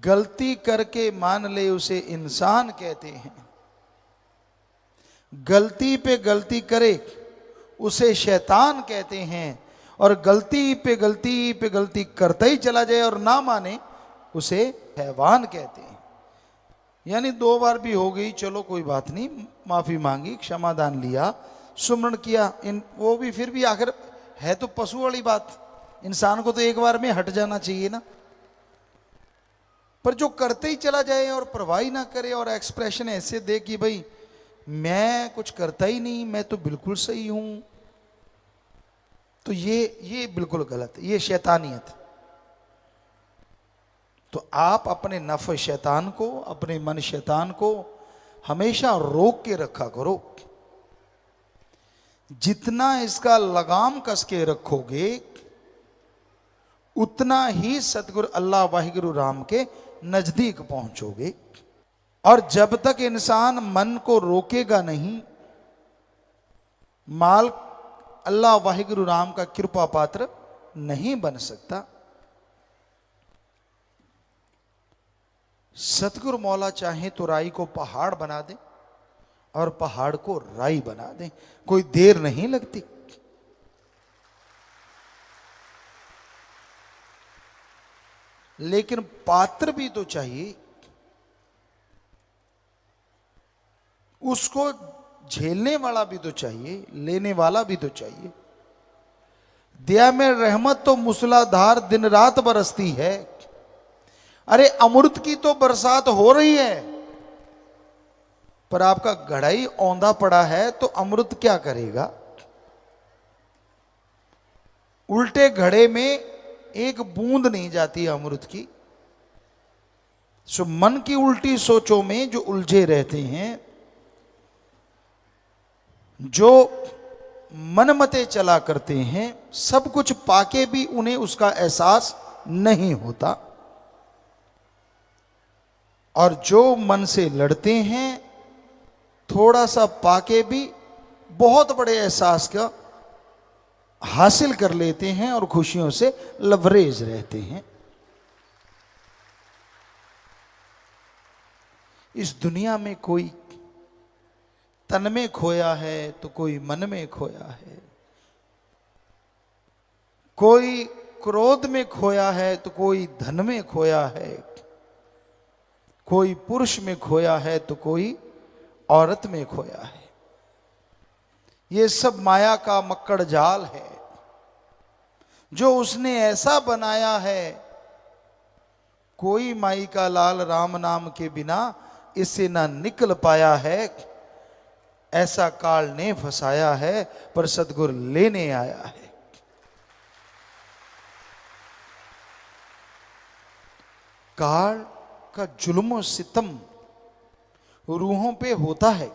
गलती करके मान ले उसे इंसान कहते हैं, गलती पे गलती करे उसे शैतान कहते हैं, और गलती पे गलती करता ही चला जाए और ना माने उसे हैवान कहते हैं। यानी 2 बार भी हो गई, चलो कोई बात नहीं, माफी मांगी, क्षमादान लिया, सुमरण किया, वो भी फिर भी आखिर है तो पशु वाली बात, इंसान को तो एक बार में हट जाना चाहिए ना। पर जो करते ही चला जाए और परवाह ना करे और एक्सप्रेशन ऐसे दे कि भाई मैं कुछ करता ही नहीं, मैं तो बिल्कुल सही हूं, तो ये बिल्कुल गलत, ये शैतानियत। तो आप अपने नफ शैतान को, अपने मन शैतान को हमेशा रोक के रखा करो। जितना इसका लगाम कस के रखोगे उतना ही सतगुरु अल्लाह वाहिगुरु राम के नजदीक पहुंचोगे। और जब तक इंसान मन को रोकेगा नहीं, माल अल्लाह वाहिगुरु राम का कृपा पात्र नहीं बन सकता। सतगुरु मौला चाहे तो राई को पहाड़ बना दे और पहाड़ को राई बना दे, कोई देर नहीं लगती। लेकिन पात्र भी तो चाहिए, उसको झेलने वाला भी तो चाहिए, लेने वाला भी तो चाहिए। दया में रहमत तो मूसलाधार दिन रात बरसती है। अरे अमृत की तो बरसात हो रही है, पर आपका घड़ा ही औंधा पड़ा है तो अमृत क्या करेगा। उल्टे घड़े में एक बूंद नहीं जाती अमृत की। सो मन की उल्टी सोचों में जो उलझे रहते हैं, जो मनमते चला करते हैं, सब कुछ पाके भी उन्हें उसका एहसास नहीं होता। और जो मन से लड़ते हैं, थोड़ा सा पाके भी बहुत बड़े एहसास का हासिल कर लेते हैं और खुशियों से लवरेज रहते हैं। इस दुनिया में कोई तन में खोया है तो कोई मन में खोया है, कोई क्रोध में खोया है तो कोई धन में खोया है, कोई पुरुष में खोया है तो कोई औरत में खोया है। ये सब माया का मक्कड़ जाल है जो उसने ऐसा बनाया है। कोई माई का लाल राम नाम के बिना इससे ना निकल पाया है। ऐसा काल ने फंसाया है पर सतगुरु लेने आया है। काल का जुल्म सितम रूहों पे होता है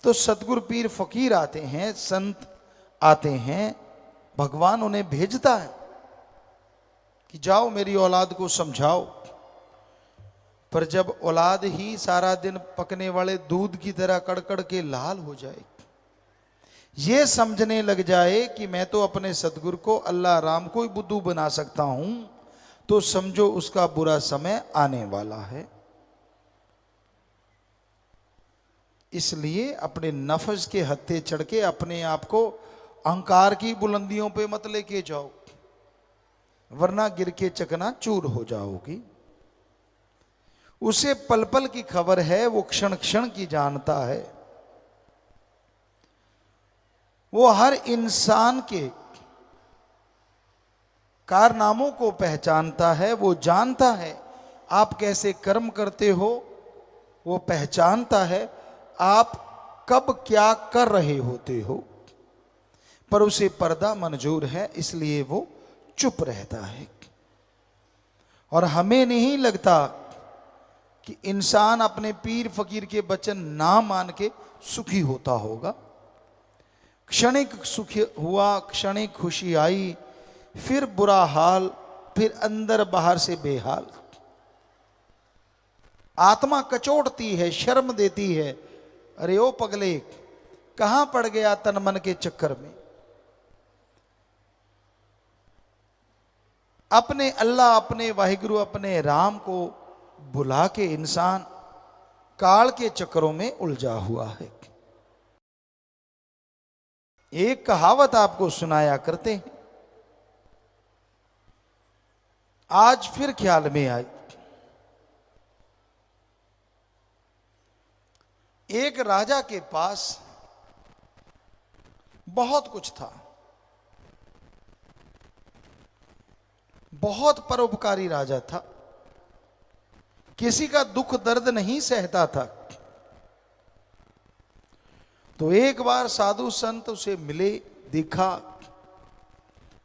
तो सतगुरु पीर फकीर आते हैं, संत आते हैं, भगवान उन्हें भेजता है कि जाओ मेरी औलाद को समझाओ। पर जब औलाद ही सारा दिन पकने वाले दूध की तरह कड़कड़ के लाल हो जाए, ये समझने लग जाए कि मैं तो अपने सतगुरु को, अल्लाह राम को ही बुद्धू बना सकता हूं, तो समझो उसका बुरा समय आने वाला है। इसलिए अपने नफ्स के हत्थे चढ़ के अपने आप को अहंकार की बुलंदियों पे मत लेके जाओ, वरना गिर के चकना चूर हो जाओगी। उसे पल पल की खबर है, वो क्षण क्षण की जानता है। वो हर इंसान के कारनामों को पहचानता है। वो जानता है आप कैसे कर्म करते हो, वो पहचानता है आप कब क्या कर रहे होते हो। पर उसे पर्दा मंजूर है, इसलिए वो चुप रहता है। और हमें नहीं लगता कि इंसान अपने पीर फकीर के वचन ना मान के सुखी होता होगा। क्षणिक सुख हुआ, क्षणिक खुशी आई, फिर बुरा हाल, फिर अंदर बाहर से बेहाल। आत्मा कचोटती है, शर्म देती है, अरे ओ पगले कहां पड़ गया तन मन के चक्कर में। अपने अल्लाह, अपने वाहिगुरु, अपने राम को भुला के इंसान काल के चक्रों में उलझा हुआ है। एक कहावत आपको सुनाया करते हैं, आज फिर ख्याल में आई। एक राजा के पास बहुत कुछ था, बहुत परोपकारी राजा था, किसी का दुख दर्द नहीं सहता था। तो एक बार साधु संत उसे मिले, देखा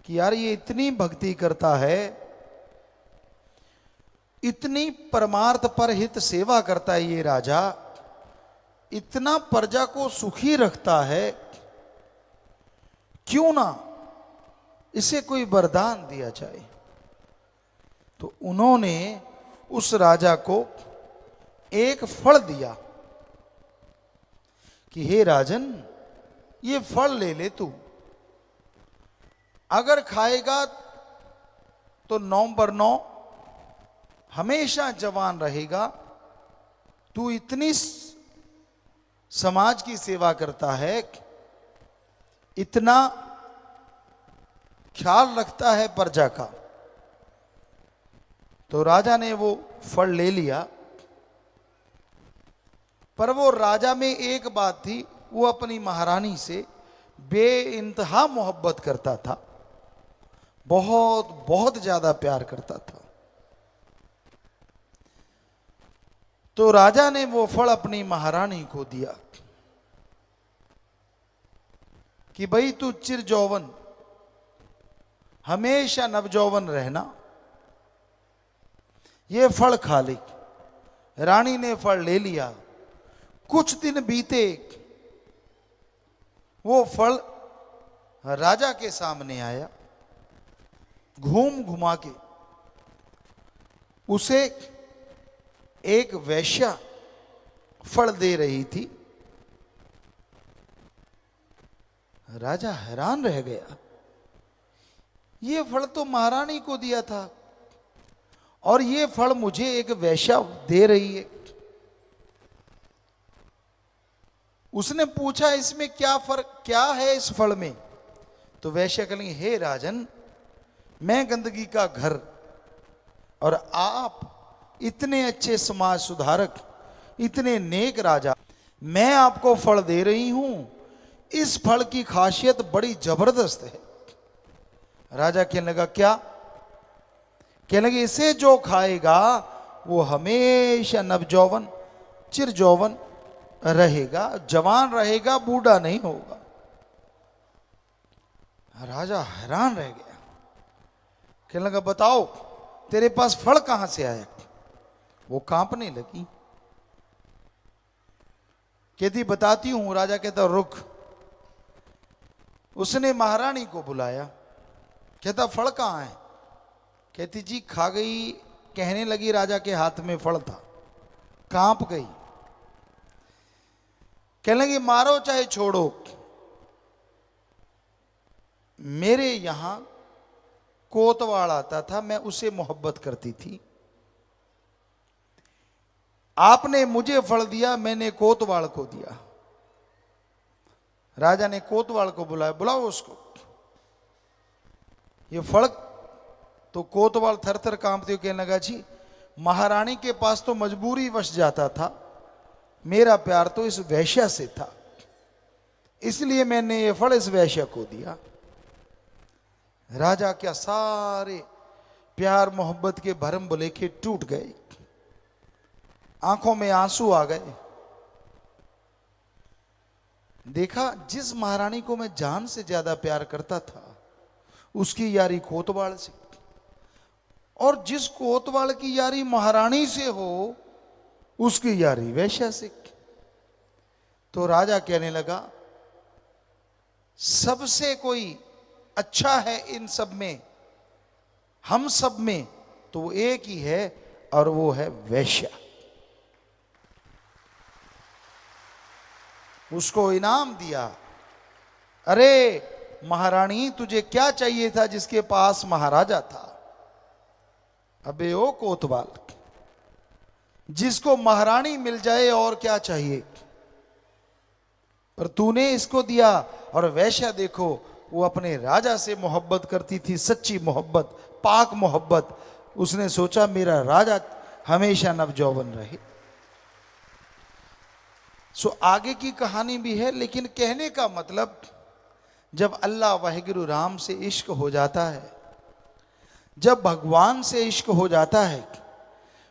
कि यार ये इतनी भक्ति करता है, इतनी परमार्थ पर हित सेवा करता है ये राजा, इतना प्रजा को सुखी रखता है, क्यों ना इसे कोई वरदान दिया जाए। तो उन्होंने उस राजा को एक फल दिया कि हे राजन, ये फल ले ले तू, अगर खाएगा तो 9/9 हमेशा जवान रहेगा। तू इतनी समाज की सेवा करता है, इतना ख्याल रखता है प्रजा का। तो राजा ने वो फल ले लिया, पर वो राजा में एक बात थी, वो अपनी महारानी से बेइंतहा मोहब्बत करता था, बहुत बहुत ज्यादा प्यार करता था। तो राजा ने वो फल अपनी महारानी को दिया कि भाई तू चिर जौवन, हमेशा नवजौवन रहना, ये फल खा ले। रानी ने फल ले लिया। कुछ दिन बीते, वो फल राजा के सामने आया, घूम घुमा के उसे एक वैश्या फल दे रही थी। राजा हैरान रह गया, ये फल तो महारानी को दिया था और ये फल मुझे एक वैश्या दे रही है। उसने पूछा इसमें क्या फर्क, क्या है इस फल में? तो वैश्या कहेंगे, हे राजन, मैं गंदगी का घर और आप इतने अच्छे समाज सुधारक, इतने नेक राजा, मैं आपको फल दे रही हूं, इस फल की खासियत बड़ी जबरदस्त है। राजा कहने लगा, क्या? कहने लगे, इसे जो खाएगा वो हमेशा नवजौवन, चिर जौवन रहेगा, जवान रहेगा, बूढ़ा नहीं होगा। राजा हैरान रह गया, कहने लगा, बताओ तेरे पास फल कहां से आया? वो कांपने लगी, कहती बताती हूं। राजा कहता रुक। उसने महारानी को बुलाया, कहता फल कहां है? कहती जी खा गई। कहने लगी, राजा के हाथ में फल था, कांप गई। कहने लगी, मारो चाहे छोड़ो, मेरे यहां कोतवाल आता था, मैं उसे मोहब्बत करती थी, आपने मुझे फल दिया, मैंने कोतवाल को दिया। राजा ने कोतवाल को बुलाया, बुलाओ उसको। ये फल तो कोतवाल थर थर कांपते हुए कहने लगा, जी महारानी के पास तो मजबूरी वश जाता था, मेरा प्यार तो इस वैश्या से था, इसलिए मैंने ये फल इस वैश्या को दिया। राजा क्या सारे प्यार मोहब्बत के भरम बुलेखे टूट गए, आंखों में आंसू आ गए। देखा, जिस महारानी को मैं जान से ज्यादा प्यार करता था, उसकी यारी कोतवाल से, और जिस कोतवाल की यारी महारानी से हो, उसकी यारी वैश्या से। तो राजा कहने लगा, सबसे कोई अच्छा है इन सब में, हम सब में तो वो एक ही है, और वो है वैश्या। उसको इनाम दिया। अरे महारानी, तुझे क्या चाहिए था जिसके पास महाराजा था? अबे ओ कोतवाल, जिसको महारानी मिल जाए और क्या चाहिए, पर तूने इसको दिया। और वैश्या देखो, वो अपने राजा से मोहब्बत करती थी, सच्ची मोहब्बत, पाक मोहब्बत। उसने सोचा मेरा राजा हमेशा नवजौवन रहे। सो आगे की कहानी भी है, लेकिन कहने का मतलब, जब अल्लाह वाहिगुरु राम से इश्क हो जाता है, जब भगवान से इश्क हो जाता है,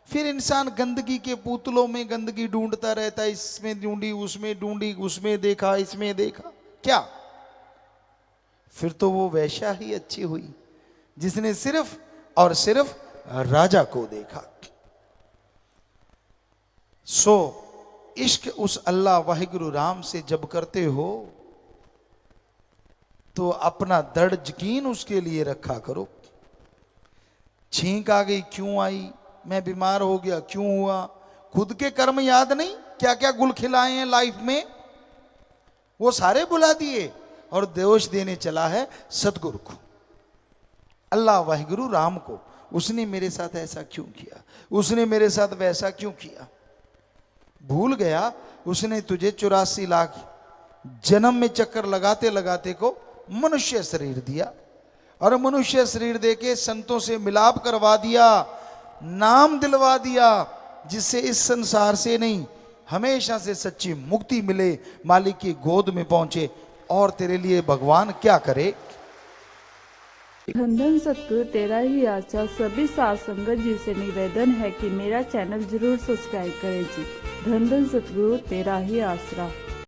फिर इंसान गंदगी के पुतलों में गंदगी ढूंढता रहता है। इसमें ढूंढी, उसमें ढूंढी, उसमें देखा, इसमें देखा, क्या? फिर तो वो वैश्या ही अच्छी हुई जिसने सिर्फ और सिर्फ राजा को देखा। सो इश्क उस अल्लाह वाहिगुरु राम से जब करते हो तो अपना दृढ़ यकीन उसके लिए रखा करो। छींक आ गई, क्यों आई? मैं बीमार हो गया, क्यों हुआ? खुद के कर्म याद नहीं, क्या क्या गुल खिलाए हैं लाइफ में, वो सारे बुला दिए और दोष देने चला है सतगुरु को, अल्लाह वाहिगुरु राम को। उसने मेरे साथ ऐसा क्यों किया, उसने मेरे साथ वैसा क्यों किया। भूल गया उसने तुझे 84 लाख जन्म में चक्कर लगाते लगाते को मनुष्य शरीर दिया, और मनुष्य शरीर देके संतों से मिलाप करवा दिया, नाम दिलवा दिया, जिससे इस संसार से नहीं हमेशा से सच्ची मुक्ति मिले, मालिक की गोद में पहुंचे। और तेरे लिए भगवान क्या करे। धन धन सतगुरु तेरा ही आशा। सभी साध संगत जी से निवेदन है कि मेरा चैनल जरूर सब्सक्राइब करें जी। धन धन सतगुरु तेरा ही आसरा।